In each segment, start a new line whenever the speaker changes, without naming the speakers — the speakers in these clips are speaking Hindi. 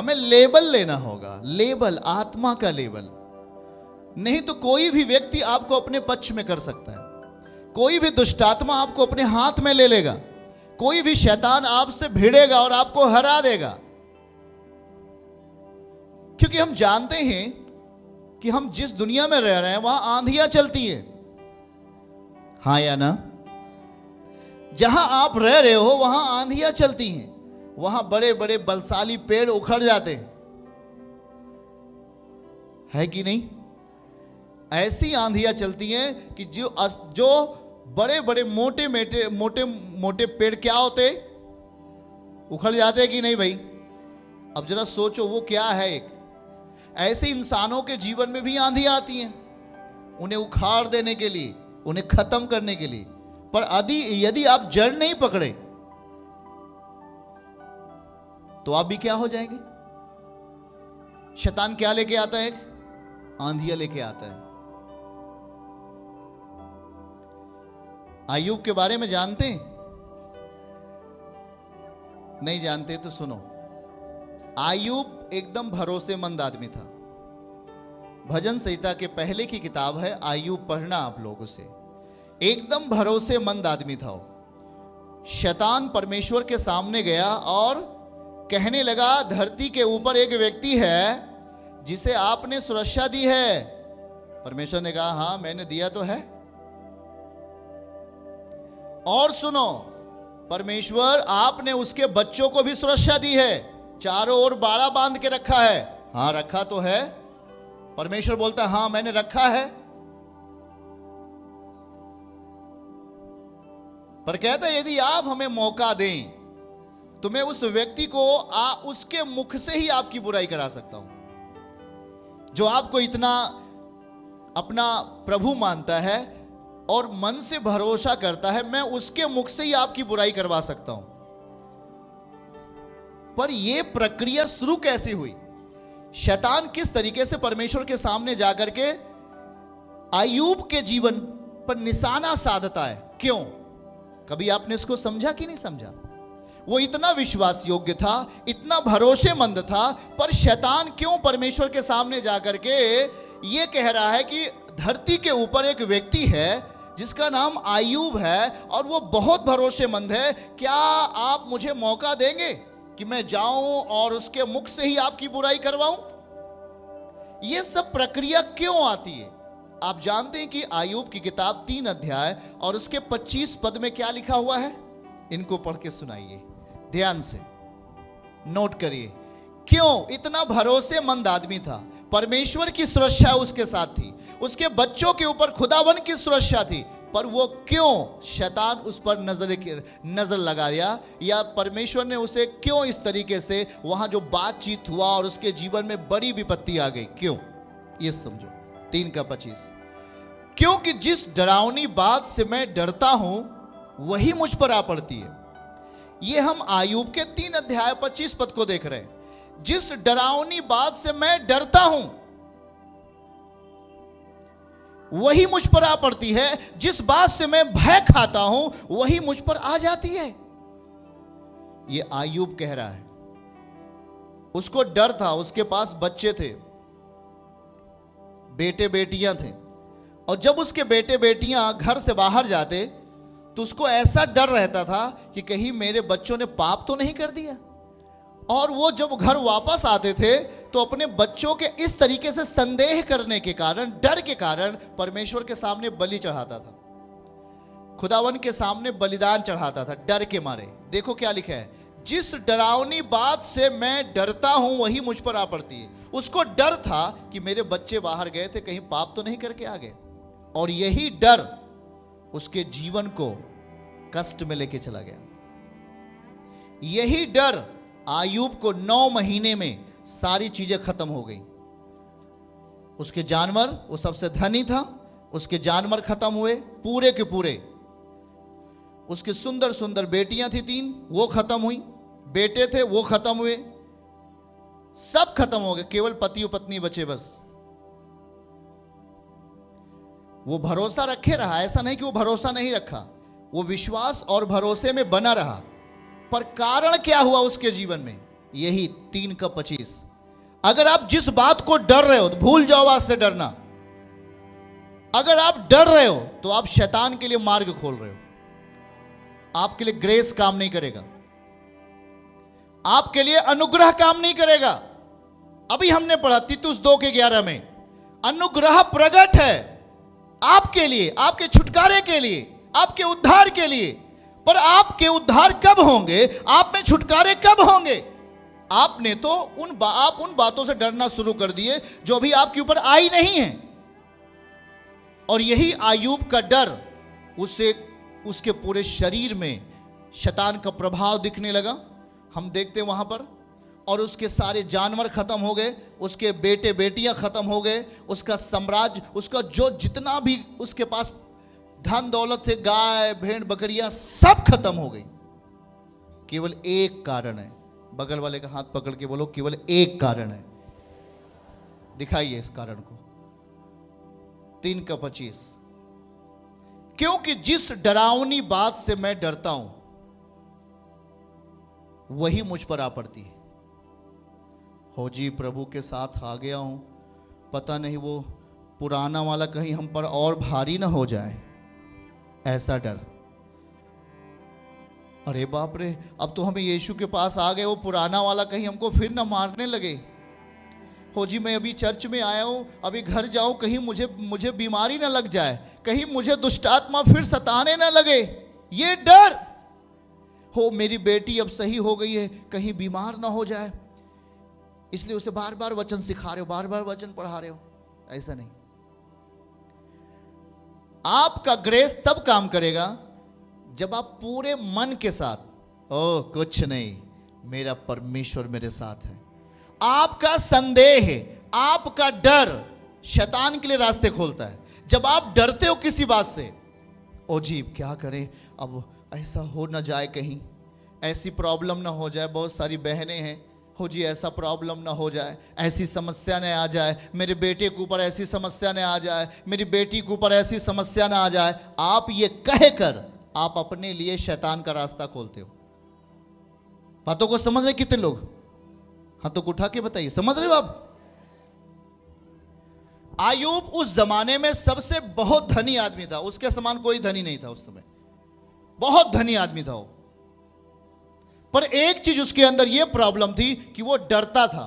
हमें लेबल लेना होगा, लेबल, आत्मा का लेबल। नहीं तो कोई भी व्यक्ति आपको अपने पक्ष में कर सकता है, कोई भी दुष्टात्मा आपको अपने हाथ में ले लेगा, कोई भी शैतान आपसे भिड़ेगा और आपको हरा देगा। क्योंकि हम जानते हैं कि हम जिस दुनिया में रह रहे हैं वहां आंधियां चलती है, हाँ या ना? जहां आप रह रहे हो वहां आंधियां चलती हैं, वहां बड़े बड़े बलशाली पेड़ उखड़ जाते हैं, है कि नहीं? ऐसी आंधियां चलती हैं कि जो बड़े बड़े मोटे मोटे पेड़ क्या होते, उखड़ जाते हैं कि नहीं भाई? अब जरा सोचो वो क्या है। एक ऐसे इंसानों के जीवन में भी आंधियां आती हैं, उन्हें उखाड़ देने के लिए, उन्हें खत्म करने के लिए। पर यदि आप जड़ नहीं पकड़े तो आप भी क्या हो जाएंगे? शैतान क्या लेके आता है? आंधियां लेके आता है। अय्यूब के बारे में जानते हैं? नहीं जानते तो सुनो। अय्यूब एकदम भरोसेमंद आदमी था। भजन संहिता के पहले की किताब है अय्यूब, पढ़ना आप लोग उसे। एकदम भरोसेमंद आदमी था वो। शैतान परमेश्वर के सामने गया और कहने लगा, धरती के ऊपर एक व्यक्ति है जिसे आपने सुरक्षा दी है। परमेश्वर ने कहा, हां मैंने दिया तो है। और सुनो, परमेश्वर आपने उसके बच्चों को भी सुरक्षा दी है, चारों ओर बाड़ा बांध के रखा है। हां रखा तो है। परमेश्वर बोलता है, हां मैंने रखा है। पर कहता है, यदि आप हमें मौका दें तो मैं उस व्यक्ति को उसके मुख से ही आपकी बुराई करा सकता हूं। जो आपको इतना अपना प्रभु मानता है और मन से भरोसा करता है, मैं उसके मुख से ही आपकी बुराई करवा सकता हूं। पर यह प्रक्रिया शुरू कैसे हुई? शैतान किस तरीके से परमेश्वर के सामने जाकर के अय्यूब के जीवन पर निशाना साधता है? क्यों? कभी आपने इसको समझा कि नहीं समझा? वो इतना विश्वास योग्य था, इतना भरोसेमंद था, पर शैतान क्यों परमेश्वर के सामने जाकर के ये कह रहा है कि धरती के ऊपर एक व्यक्ति है जिसका नाम अय्यूब है और वो बहुत भरोसेमंद है, क्या आप मुझे मौका देंगे कि मैं जाऊं और उसके मुख से ही आपकी बुराई करवाऊं? ये सब प्रक्रिया क्यों आती है? आप जानते हैं कि अय्यूब की किताब 3 अध्याय और उसके 25 पद में क्या लिखा हुआ है? इनको पढ़ के सुनाइए, ध्यान से नोट करिए। क्यों? इतना भरोसेमंद आदमी था, परमेश्वर की सुरक्षा उसके साथ थी, उसके बच्चों के ऊपर खुदावन की सुरक्षा थी, पर वो क्यों शैतान उस पर नजर लगा दिया, या परमेश्वर ने उसे क्यों इस तरीके से वहां जो बातचीत हुआ और उसके जीवन में बड़ी विपत्ति आ गई? क्यों? ये समझो। 3:25, क्योंकि जिस डरावनी बात से मैं डरता हूं वही मुझ पर आ पड़ती है। ये हम अय्यूब के 3 अध्याय 25 पद को देख रहे हैं। जिस डरावनी बात से मैं डरता हूं वही मुझ पर आ पड़ती है, जिस बात से मैं भय खाता हूं वही मुझ पर आ जाती है। ये अय्यूब कह रहा है। उसको डर था, उसके पास बच्चे थे, बेटे बेटियां थे, और जब उसके बेटे बेटियां घर से बाहर जाते तो उसको ऐसा डर रहता था कि कहीं मेरे बच्चों ने पाप तो नहीं कर दिया। और वो जब घर वापस आते थे तो अपने बच्चों के इस तरीके से संदेह करने के कारण, डर के कारण परमेश्वर के सामने बलि चढ़ाता था, खुदावन के सामने बलिदान चढ़ाता था, डर के मारे। देखो क्या लिखा है, जिस डरावनी बात से मैं डरता हूं वही मुझ पर आ पड़ती है। उसको डर था कि मेरे बच्चे बाहर गए थे, कहीं पाप तो नहीं करके आ गए, और यही डर उसके जीवन को कष्ट में लेके चला गया। यही डर अय्यूब को 9 महीने में सारी चीजें खत्म हो गई। उसके जानवर, वो सबसे धनी था, उसके जानवर खत्म हुए पूरे के पूरे। उसकी सुंदर सुंदर बेटियां थी 3, वो खत्म हुई, बेटे थे वो खत्म हुए, सब खत्म हो गए, केवल पति और पत्नी बचे बस। वो भरोसा रखे रहा, ऐसा नहीं कि वो भरोसा नहीं रखा, वो विश्वास और भरोसे में बना रहा। पर कारण क्या हुआ उसके जीवन में? यही 3:25। अगर आप जिस बात को डर रहे हो तो भूल जाओ आज से डरना। अगर आप डर रहे हो तो आप शैतान के लिए मार्ग खोल रहे हो। आपके लिए ग्रेस काम नहीं करेगा, आपके लिए अनुग्रह काम नहीं करेगा। अभी हमने पढ़ा तीतुस 2:11 में, अनुग्रह प्रगट है आपके लिए, आपके छुटकारे के लिए, आपके उद्धार के लिए। पर आपके उद्धार कब होंगे, आप में छुटकारे कब होंगे? आपने तो आप उन बातों से डरना शुरू कर दिए जो अभी आपके ऊपर आई नहीं है। और यही आयूब का डर उसके पूरे शरीर में शैतान का प्रभाव दिखने लगा। हम देखते हैं वहां पर, और उसके सारे जानवर खत्म हो गए, उसके बेटे बेटियां खत्म हो गए, उसका साम्राज्य, उसका जो जितना भी उसके पास धन दौलत थे, गाय भेड़ बकरियां, सब खत्म हो गई। केवल एक कारण है। बगल वाले का हाथ पकड़ के बोलो, केवल एक कारण है। दिखाइए इस कारण को। 3:25। क्योंकि जिस डरावनी बात से मैं डरता हूं वही मुझ पर आ पड़ती है। हो जी, प्रभु के साथ आ गया हूं, पता नहीं वो पुराना वाला कहीं हम पर और भारी ना हो जाए, ऐसा डर। अरे बाप रे, अब तो हमें यीशु के पास आ गए, वो पुराना वाला कहीं हमको फिर ना मारने लगे। हो जी, मैं अभी चर्च में आया हूं, अभी घर जाऊं, कहीं मुझे बीमारी ना लग जाए, कहीं मुझे दुष्टात्मा फिर सताने ना लगे, ये डर। हो मेरी बेटी अब सही हो गई है, कहीं बीमार ना हो जाए, इसलिए उसे बार बार वचन सिखा रहे हो, बार बार वचन पढ़ा रहे हो। ऐसा नहीं। आपका ग्रेस तब काम करेगा जब आप पूरे मन के साथ, ओ कुछ नहीं, मेरा परमेश्वर मेरे साथ है। आपका संदेह, आपका डर शैतान के लिए रास्ते खोलता है। जब आप डरते हो किसी बात से, ओ जी क्या करें, अब ऐसा हो ना जाए, कहीं ऐसी प्रॉब्लम ना हो जाए, बहुत सारी बहनें हैं, हो जी ऐसा प्रॉब्लम ना हो जाए, ऐसी समस्या न आ जाए, मेरे बेटे के ऊपर ऐसी समस्या न आ जाए, मेरी बेटी के ऊपर ऐसी समस्या ना आ जाए। आप ये कहकर आप अपने लिए शैतान का रास्ता खोलते हो। बातों को समझ रहे कितने लोग? हाथों को उठा के बताइए, समझ रहे हो आप? आयूब उस जमाने में सबसे बहुत धनी आदमी था, उसके समान कोई धनी नहीं था उस समय, बहुत धनी आदमी था वो। पर एक चीज उसके अंदर यह प्रॉब्लम थी कि वो डरता था।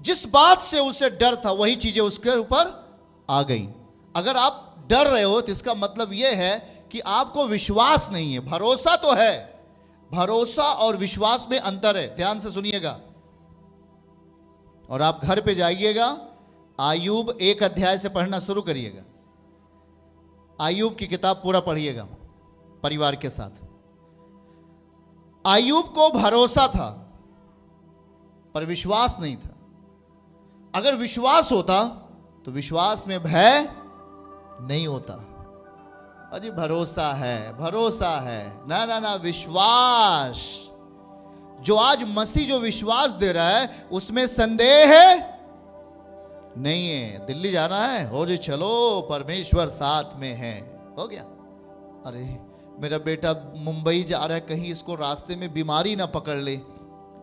जिस बात से उसे डर था वही चीजें उसके ऊपर आ गई। अगर आप डर रहे हो तो इसका मतलब यह है कि आपको विश्वास नहीं है। भरोसा तो है, भरोसा और विश्वास में अंतर है, ध्यान से सुनिएगा। और आप घर पे जाइएगा, आयूब 1 अध्याय से पढ़ना शुरू करिएगा। आयूब की किताब पूरा पढ़िएगा परिवार के साथ। आयूब को भरोसा था पर विश्वास नहीं था। अगर विश्वास होता तो विश्वास में भय नहीं होता। अजी भरोसा है, भरोसा है, ना ना ना, विश्वास। जो आज मसीह जो विश्वास दे रहा है उसमें संदेह है नहीं है। दिल्ली जाना है, हो जी चलो, परमेश्वर साथ में है, हो गया। अरे मेरा बेटा मुंबई जा रहा है, कहीं इसको रास्ते में बीमारी ना पकड़ ले,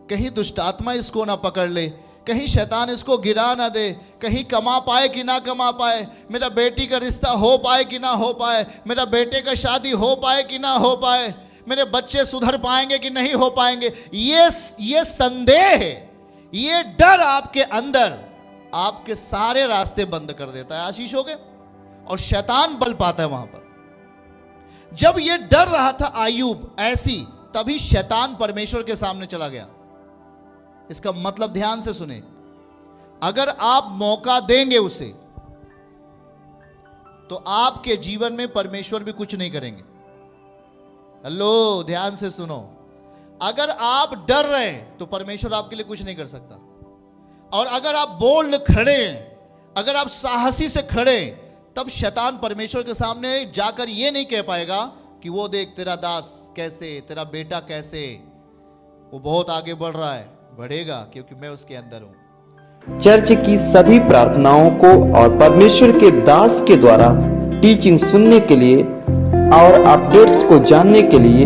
कहीं दुष्टात्मा इसको ना पकड़ ले, कहीं शैतान इसको गिरा ना दे, कहीं कमा पाए कि ना कमा पाए, मेरा बेटी का रिश्ता हो पाए कि ना हो पाए, मेरा बेटे का शादी हो पाए कि ना हो पाए, मेरे बच्चे सुधर पाएंगे कि नहीं हो पाएंगे। ये संदेह, ये डर आपके अंदर आपके सारे रास्ते बंद कर देता है। आशीष हो गए। और शैतान बल पाता है वहां पर। जब ये डर रहा था आयूब ऐसी, तभी शैतान परमेश्वर के सामने चला गया। इसका मतलब ध्यान से सुने, अगर आप मौका देंगे उसे तो आपके जीवन में परमेश्वर भी कुछ नहीं करेंगे। हेलो, ध्यान से सुनो। अगर आप डर रहे हैं तो परमेश्वर आपके लिए कुछ नहीं कर सकता। और अगर आप बोल्ड खड़े हैं, अगर आप साहसी से खड़े, तब शैतान परमेश्वर के सामने जाकर यह नहीं कह पाएगा कि वो देख तेरा दास कैसे, तेरा बेटा कैसे, वो बहुत आगे बढ़ रहा है। बढ़ेगा क्योंकि मैं उसके अंदर हूं।
चर्च की सभी प्रार्थनाओं को और परमेश्वर के दास के द्वारा टीचिंग सुनने के लिए और अपडेट्स को जानने के लिए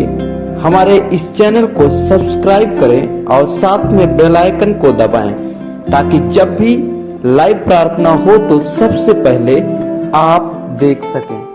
हमारे इस चैनल को सब्सक्राइब करें और साथ में बेल आइकन को दबाएं ताकि जब भी लाइव प्रार्थना हो तो सबसे पहले आप देख सकें।